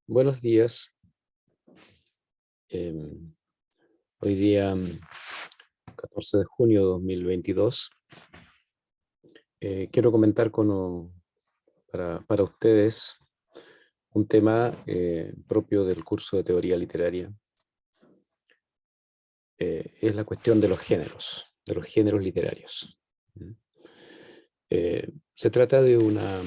Buenos días. Hoy día, 14 de junio de 2022, quiero comentar para ustedes un tema propio del curso de teoría literaria. Es la cuestión de los géneros literarios. Se trata de una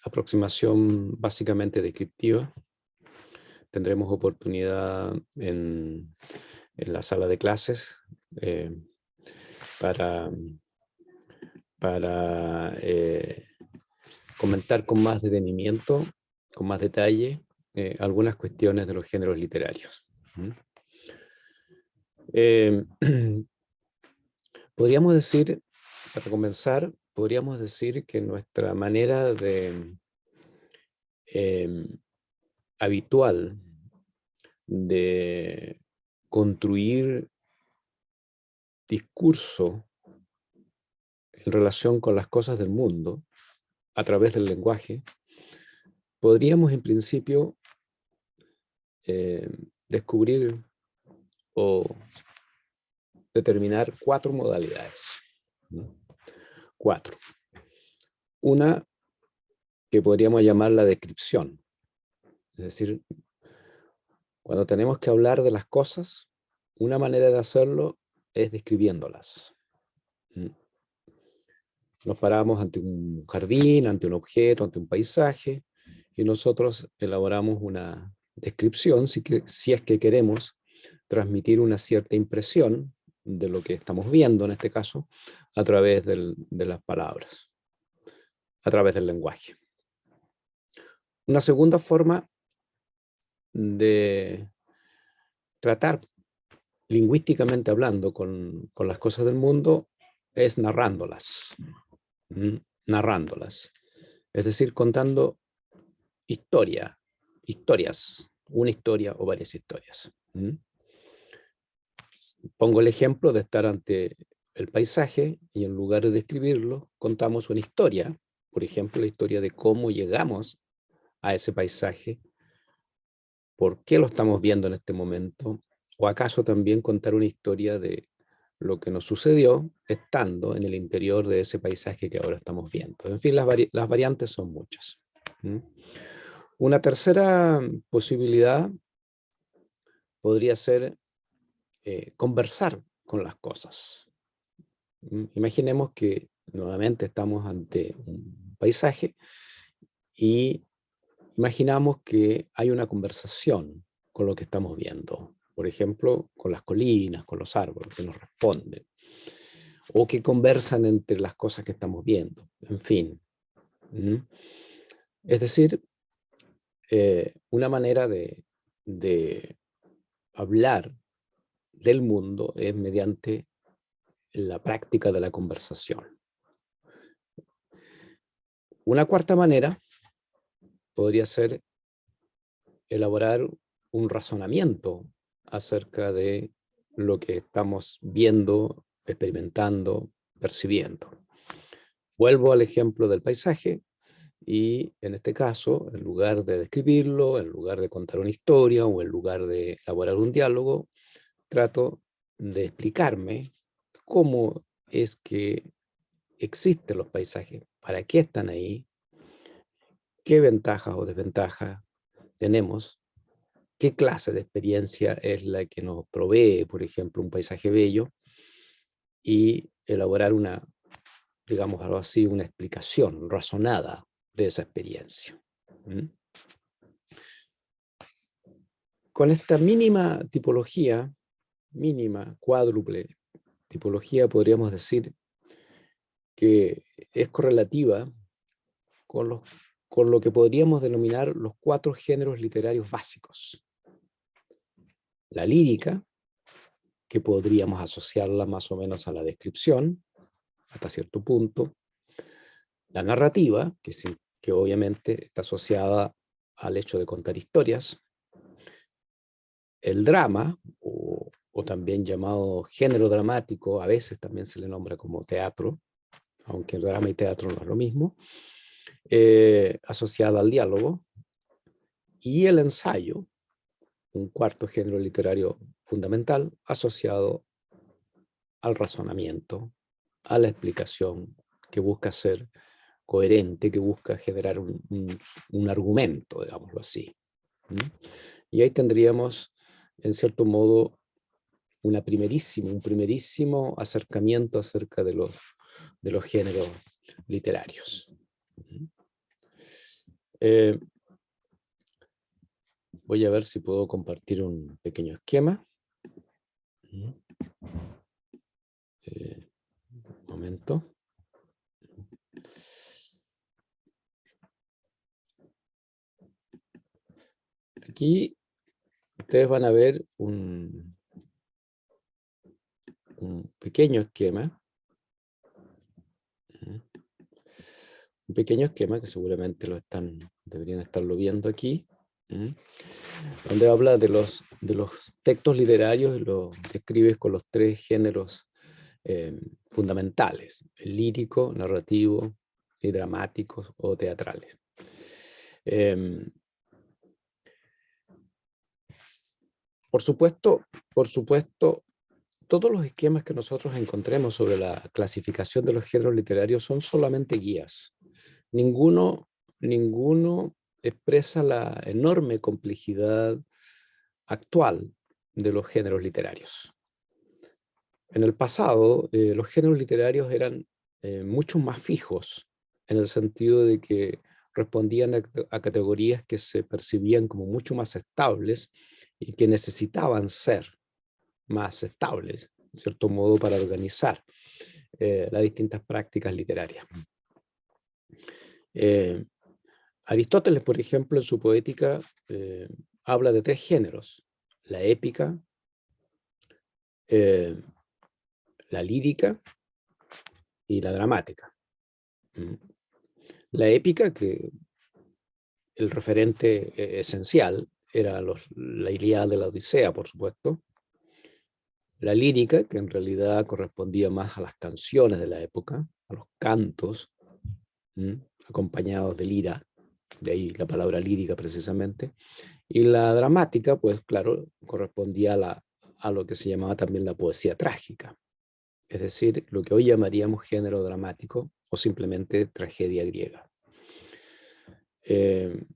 aproximación básicamente descriptiva. Tendremos oportunidad en la sala de clases para comentar con más detenimiento, con más detalle, algunas cuestiones de los géneros literarios. Podríamos decir, para comenzar, podríamos decir que nuestra manera habitual de construir discurso en relación con las cosas del mundo a través del lenguaje, podríamos en principio descubrir o determinar cuatro modalidades. Cuatro. Una que podríamos llamar la descripción. Es decir, cuando tenemos que hablar de las cosas, una manera de hacerlo es describiéndolas. Nos paramos ante un jardín, ante un objeto, ante un paisaje, y nosotros elaboramos una descripción si es que queremos transmitir una cierta impresión de lo que estamos viendo, en este caso, a través de las palabras, a través del lenguaje. Una segunda forma de tratar lingüísticamente hablando con las cosas del mundo es narrándolas. Narrándolas. Es decir, contando historias, una historia o varias historias. Pongo el ejemplo de estar ante el paisaje y en lugar de describirlo, contamos una historia, por ejemplo, la historia de cómo llegamos a ese paisaje, por qué lo estamos viendo en este momento, o acaso también contar una historia de lo que nos sucedió estando en el interior de ese paisaje que ahora estamos viendo. En fin, las variantes son muchas. Una tercera posibilidad podría ser conversar con las cosas. Imaginemos que nuevamente estamos ante un paisaje y imaginamos que hay una conversación con lo que estamos viendo. Por ejemplo, con las colinas, con los árboles que nos responden, o que conversan entre las cosas que estamos viendo. En fin. Es decir, una manera de hablar del mundo es mediante la práctica de la conversación. Una cuarta manera podría ser elaborar un razonamiento acerca de lo que estamos viendo, experimentando, percibiendo. Vuelvo al ejemplo del paisaje y en este caso, en lugar de describirlo, en lugar de contar una historia o en lugar de elaborar un diálogo, trato de explicarme cómo es que existen los paisajes, para qué están ahí, qué ventajas o desventajas tenemos, qué clase de experiencia es la que nos provee, por ejemplo, un paisaje bello, y elaborar una, digamos algo así, una explicación razonada de esa experiencia. Con esta mínima tipología, mínima, cuádruple tipología, podríamos decir que es correlativa con lo que podríamos denominar los cuatro géneros literarios básicos. La lírica, que podríamos asociarla más o menos a la descripción, hasta cierto punto. La narrativa, que obviamente está asociada al hecho de contar historias. El drama, o también llamado género dramático, a veces también se le nombra como teatro, aunque el drama y teatro no es lo mismo, asociada al diálogo. y el ensayo, un cuarto género literario fundamental asociado al razonamiento, a la explicación, que busca ser coherente, que busca generar un argumento, digámoslo así. Y ahí tendríamos, en cierto modo, un primerísimo acercamiento acerca de los géneros literarios. Voy a ver si puedo compartir un pequeño esquema. Un momento. Aquí ustedes van a ver un pequeño esquema. Un pequeño esquema que seguramente deberían estarlo viendo aquí, donde habla de los textos literarios y lo describes con los tres géneros fundamentales: el lírico, narrativo y dramáticos o teatrales. Por supuesto, todos los esquemas que nosotros encontremos sobre la clasificación de los géneros literarios son solamente guías. Ninguno expresa la enorme complejidad actual de los géneros literarios. En el pasado, los géneros literarios eran mucho más fijos, en el sentido de que respondían a categorías que se percibían como mucho más estables y que necesitaban ser más estables, en cierto modo, para organizar las distintas prácticas literarias. Aristóteles, por ejemplo, en su poética habla de tres géneros: la épica, la lírica y la dramática. La épica, que el referente esencial era la Ilíada de la Odisea, por supuesto. La lírica, que en realidad correspondía más a las canciones de la época, a los cantos, acompañados de lira, de ahí la palabra lírica precisamente. Y la dramática, pues claro, correspondía a lo que se llamaba también la poesía trágica, es decir, lo que hoy llamaríamos género dramático o simplemente tragedia griega. El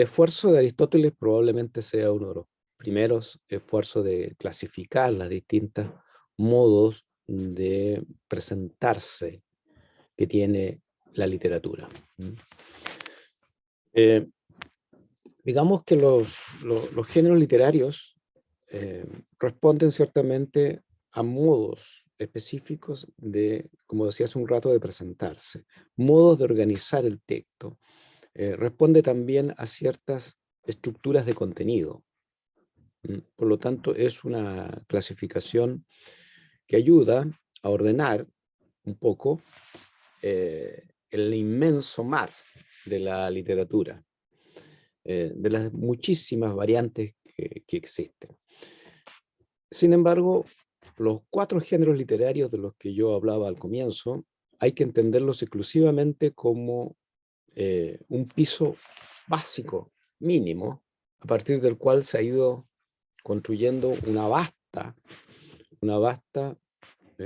esfuerzo de Aristóteles probablemente sea uno de los primeros esfuerzos de clasificar los distintos modos de presentarse que tiene la literatura. Digamos que los géneros literarios responden ciertamente a modos específicos de, como decía hace un rato, de presentarse, modos de organizar el texto. Responde también a ciertas estructuras de contenido. Por lo tanto, es una clasificación que ayuda a ordenar un poco el inmenso mar de la literatura, de las muchísimas variantes que existen. Sin embargo, los cuatro géneros literarios de los que yo hablaba al comienzo, hay que entenderlos exclusivamente como un piso básico, mínimo, a partir del cual se ha ido construyendo una vasta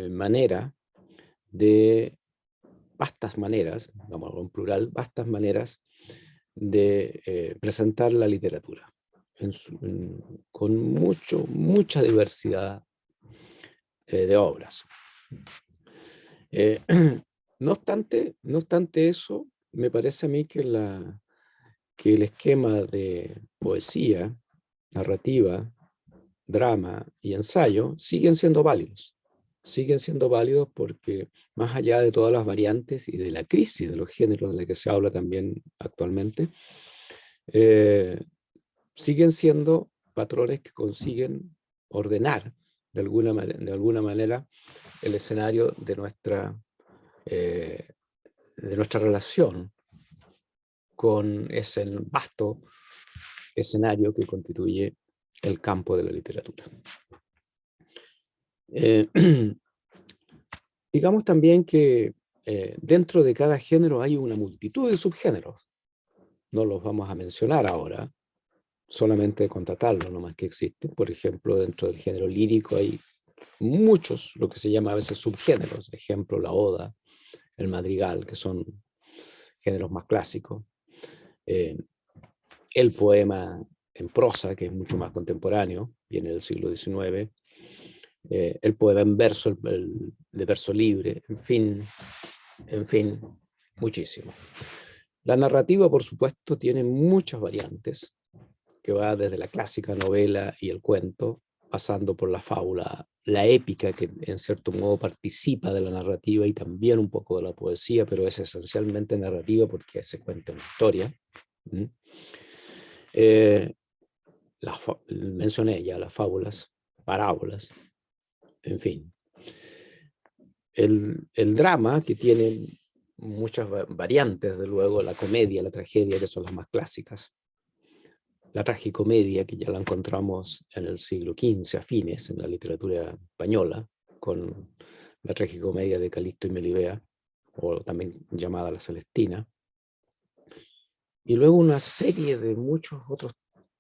manera de, vastas maneras, vamos en plural, vastas maneras de presentar la literatura, con mucha diversidad de obras. No obstante eso, me parece a mí que el esquema de poesía, narrativa, drama y ensayo siguen siendo válidos. Siguen siendo válidos porque, más allá de todas las variantes y de la crisis de los géneros de la que se habla también actualmente, siguen siendo patrones que consiguen ordenar de alguna manera el escenario de nuestra relación con ese vasto escenario que constituye el campo de la literatura. Digamos también que dentro de cada género hay una multitud de subgéneros. no los vamos a mencionar ahora, solamente constatarlo nomás que existen. Por ejemplo, dentro del género lírico hay muchos, lo que se llama a veces subgéneros, ejemplo, la oda, el madrigal, que son géneros más clásicos, el poema en prosa, que es mucho más contemporáneo, viene del siglo XIX, el poema en verso, el de verso libre, en fin, muchísimo. La narrativa, por supuesto, tiene muchas variantes, que va desde la clásica novela y el cuento, pasando por la fábula, la épica, que en cierto modo participa de la narrativa y también un poco de la poesía, pero es esencialmente narrativa porque se cuenta una historia. Mencioné ya las fábulas, parábolas, en fin. El drama, que tiene muchas variantes, de luego, la comedia, la tragedia, que son las más clásicas. La tragicomedia, que ya la encontramos en el siglo XV, a fines, en la literatura española, con la tragicomedia de Calixto y Melibea, o también llamada La Celestina. Y luego una serie de muchos otros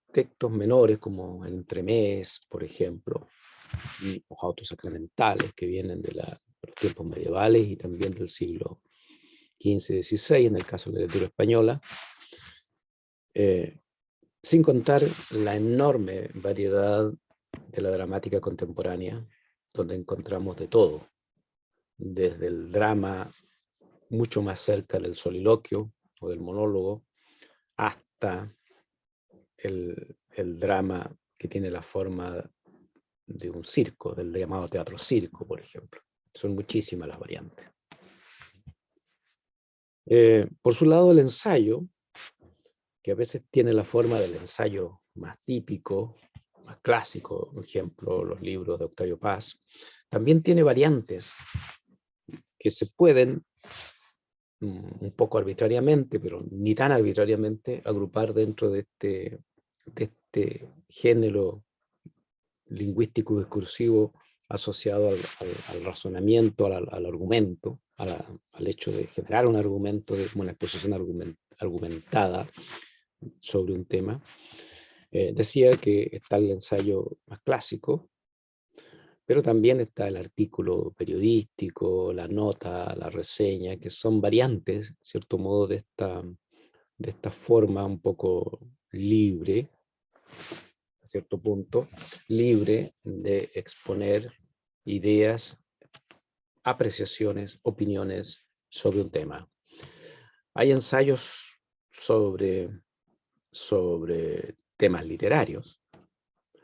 textos menores, como el entremés, por ejemplo, y los autos sacramentales, que vienen de los tiempos medievales y también del siglo XV-XVI, en el caso de la literatura española, sin contar la enorme variedad de la dramática contemporánea, donde encontramos de todo, desde el drama mucho más cerca del soliloquio o del monólogo, hasta el drama que tiene la forma de un circo, del llamado teatro circo, por ejemplo. Son muchísimas las variantes. Por su lado, el ensayo, que a veces tiene la forma del ensayo más típico, más clásico, por ejemplo, los libros de Octavio Paz, también tiene variantes que se pueden, un poco arbitrariamente, pero ni tan arbitrariamente, agrupar dentro de este género lingüístico discursivo asociado al razonamiento, al argumento, al hecho de generar un argumento, como una exposición argumentada sobre un tema. Decía que está el ensayo más clásico, pero también está el artículo periodístico, la nota, la reseña, que son variantes, en cierto modo, de esta forma un poco libre, a cierto punto, libre de exponer ideas, apreciaciones, opiniones sobre un tema. Hay ensayos sobre temas literarios,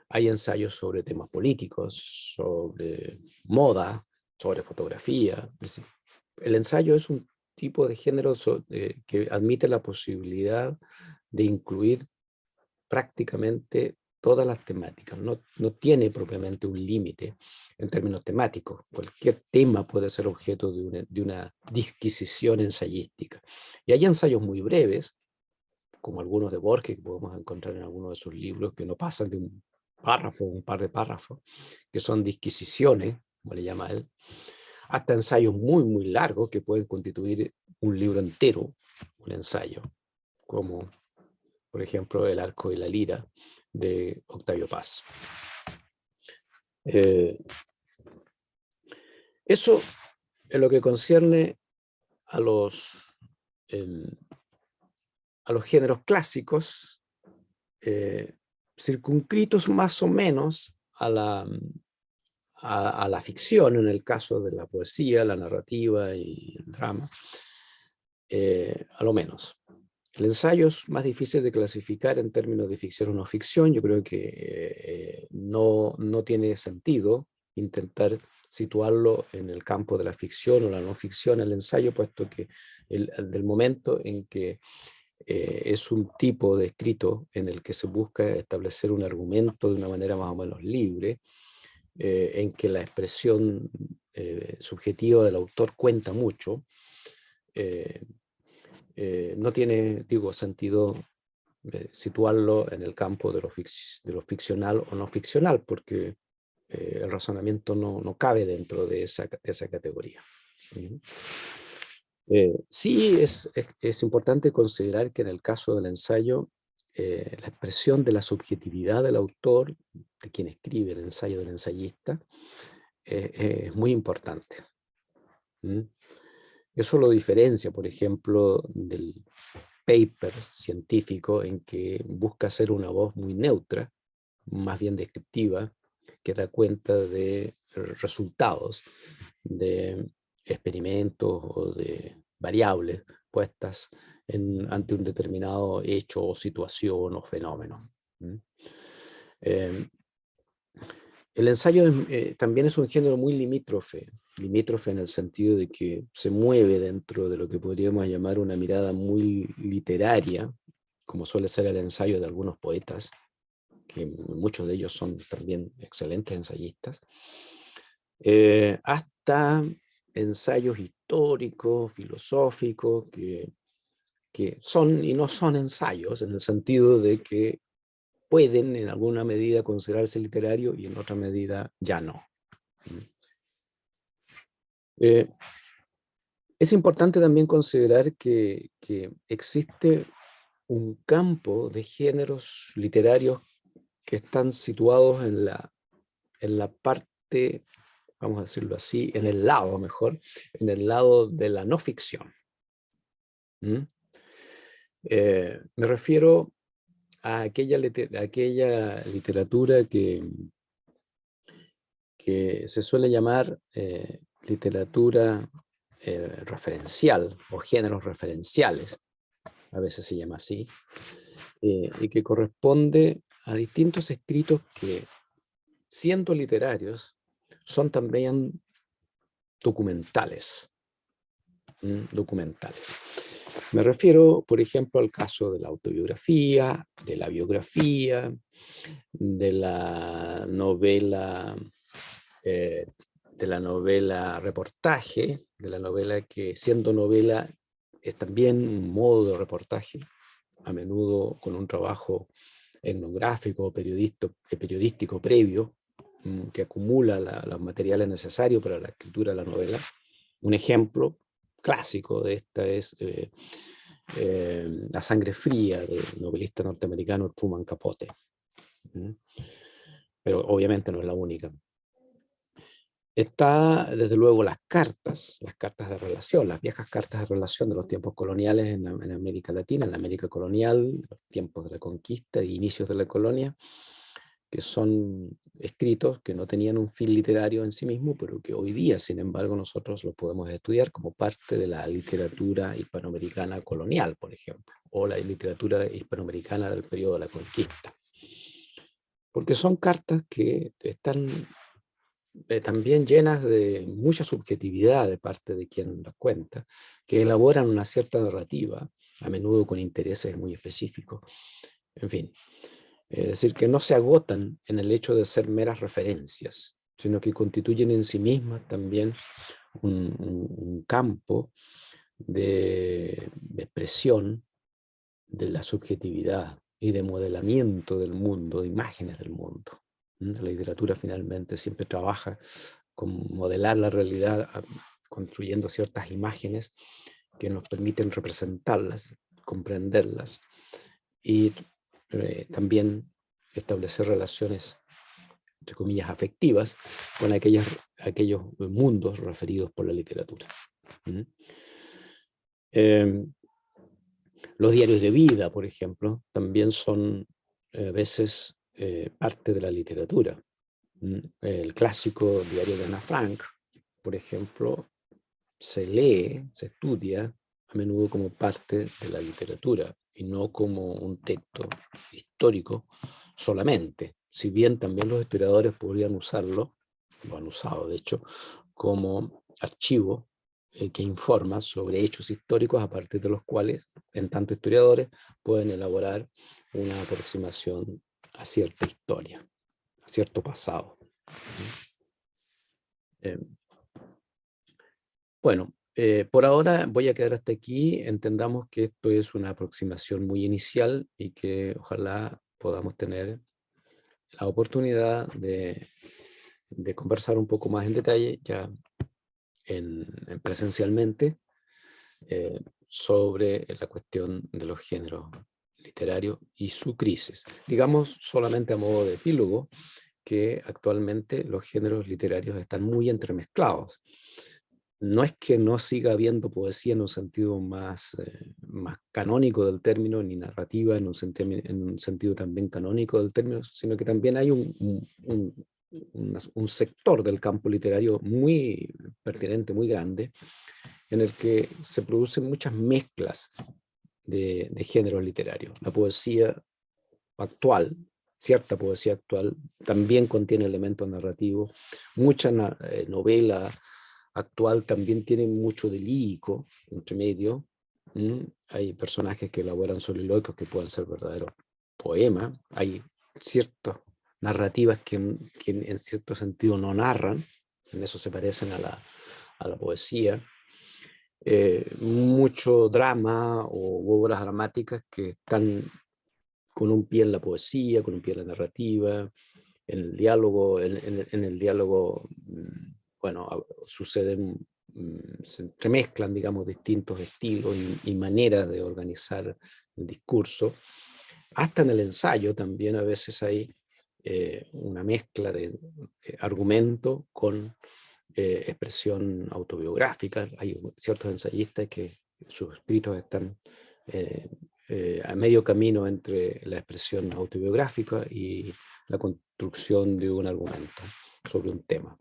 hay ensayos sobre temas políticos, sobre moda, sobre fotografía. Es decir, el ensayo es un tipo de género que admite la posibilidad de incluir prácticamente todas las temáticas. No tiene propiamente un límite en términos temáticos. Cualquier tema puede ser objeto de una disquisición ensayística. Y hay ensayos muy breves, como algunos de Borges, que podemos encontrar en algunos de sus libros, que no pasan de un párrafo, un par de párrafos, que son disquisiciones, como le llama él, hasta ensayos muy, muy largos que pueden constituir un libro entero, un ensayo, como por ejemplo El arco y la lira de Octavio Paz. Eso en lo que concierne a los géneros clásicos, circunscritos más o menos a la ficción, en el caso de la poesía, la narrativa y el drama, a lo menos. El ensayo es más difícil de clasificar en términos de ficción o no ficción. Yo creo que no tiene sentido intentar situarlo en el campo de la ficción o la no ficción, el ensayo, puesto que del momento en que es un tipo de escrito en el que se busca establecer un argumento de una manera más o menos libre, en que la expresión subjetiva del autor cuenta mucho, no tiene, digo, sentido situarlo en el campo de lo ficcional o no ficcional, porque el razonamiento no cabe dentro de esa categoría. Sí, es importante considerar que en el caso del ensayo, la expresión de la subjetividad del autor, de quien escribe el ensayo del ensayista, es muy importante. ¿Mm? Eso lo diferencia, por ejemplo, del paper científico en que busca ser una voz muy neutra, más bien descriptiva, que da cuenta de resultados de experimentos o de variables puestas ante un determinado hecho o situación o fenómeno. Eh, el ensayo también es un género muy limítrofe en el sentido de que se mueve dentro de lo que podríamos llamar una mirada muy literaria, como suele ser el ensayo de algunos poetas, que muchos de ellos son también excelentes ensayistas, hasta ensayos históricos, filosóficos, que son y no son ensayos, en el sentido de que pueden en alguna medida considerarse literario y en otra medida ya no. Es importante también considerar que existe un campo de géneros literarios que están situados en la parte, vamos a decirlo así, en el lado mejor, en el lado de la no ficción. Me refiero a aquella literatura que se suele llamar literatura referencial o géneros referenciales, a veces se llama así, y que corresponde a distintos escritos que, siendo literarios, son también documentales. Documentales. Me refiero, por ejemplo, al caso de la autobiografía, de la biografía, de la novela reportaje, de la novela que, siendo novela, es también un modo de reportaje, a menudo con un trabajo etnográfico, periodístico previo, que acumula los materiales necesarios para la escritura de la novela. Un ejemplo clásico de esta es La sangre fría, del novelista norteamericano Truman Capote. Pero obviamente no es la única. Está, desde luego, las cartas de relación, las viejas cartas de relación de los tiempos coloniales en América Latina, en la América colonial, los tiempos de la conquista e inicios de la colonia, que son escritos que no tenían un fin literario en sí mismo, pero que hoy día, sin embargo, nosotros los podemos estudiar como parte de la literatura hispanoamericana colonial, por ejemplo, o la literatura hispanoamericana del periodo de la conquista. Porque son cartas que están también llenas de mucha subjetividad de parte de quien las cuenta, que elaboran una cierta narrativa, a menudo con intereses muy específicos. En fin, es decir, que no se agotan en el hecho de ser meras referencias, sino que constituyen en sí mismas también un campo de expresión de la subjetividad y de modelamiento del mundo, de imágenes del mundo. La literatura finalmente siempre trabaja con modelar la realidad, construyendo ciertas imágenes que nos permiten representarlas, comprenderlas y también establecer relaciones, entre comillas, afectivas con aquellos mundos referidos por la literatura. Los diarios de vida, por ejemplo, también son a veces parte de la literatura. El clásico diario de Ana Frank, por ejemplo, se lee, se estudia a menudo como parte de la literatura y no como un texto histórico solamente. Si bien también los historiadores podrían usarlo, lo han usado de hecho, como archivo que informa sobre hechos históricos a partir de los cuales, en tanto historiadores, pueden elaborar una aproximación a cierta historia, a cierto pasado. Bueno, por ahora voy a quedar hasta aquí. Entendamos que esto es una aproximación muy inicial y que ojalá podamos tener la oportunidad de conversar un poco más en detalle ya presencialmente sobre la cuestión de los géneros literarios y su crisis. Digamos solamente a modo de epílogo que actualmente los géneros literarios están muy entremezclados. No es que no siga habiendo poesía en un sentido más canónico del término, ni narrativa en un sentido también canónico del término, sino que también hay un sector del campo literario muy pertinente, muy grande, en el que se producen muchas mezclas de géneros literarios. La poesía actual, cierta poesía actual, también contiene elementos narrativos. Mucha novela actual también tiene mucho de lírico entre medio. Hay personajes que elaboran soliloquios que pueden ser verdaderos poemas. Hay ciertas narrativas que en cierto sentido no narran, en eso se parecen a la poesía. Mucho drama o obras dramáticas que están con un pie en la poesía, con un pie en la narrativa, en el diálogo, en el diálogo, bueno, suceden, se entremezclan, digamos, distintos estilos y maneras de organizar el discurso. Hasta en el ensayo también a veces hay una mezcla de argumento con expresión autobiográfica. Hay ciertos ensayistas que sus escritos están a medio camino entre la expresión autobiográfica y la construcción de un argumento sobre un tema,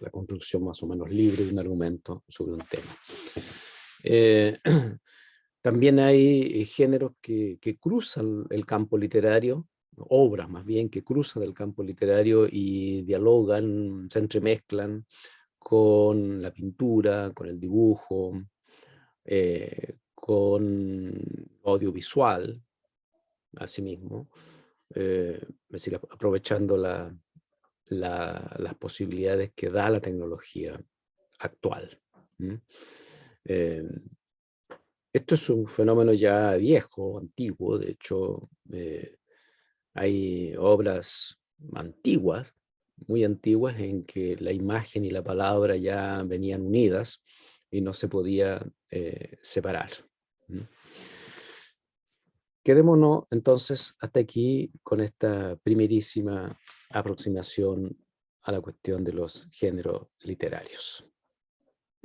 la construcción más o menos libre de un argumento sobre un tema. También hay géneros que cruzan el campo literario, obras más bien que cruzan el campo literario y dialogan, se entremezclan con la pintura, con el dibujo, con audiovisual, asimismo, es decir, aprovechando las posibilidades que da la tecnología actual. Esto es un fenómeno ya viejo, antiguo. De hecho, hay obras antiguas, muy antiguas, en que la imagen y la palabra ya venían unidas y no se podía separar. Quedémonos entonces hasta aquí con esta primerísima aproximación a la cuestión de los géneros literarios.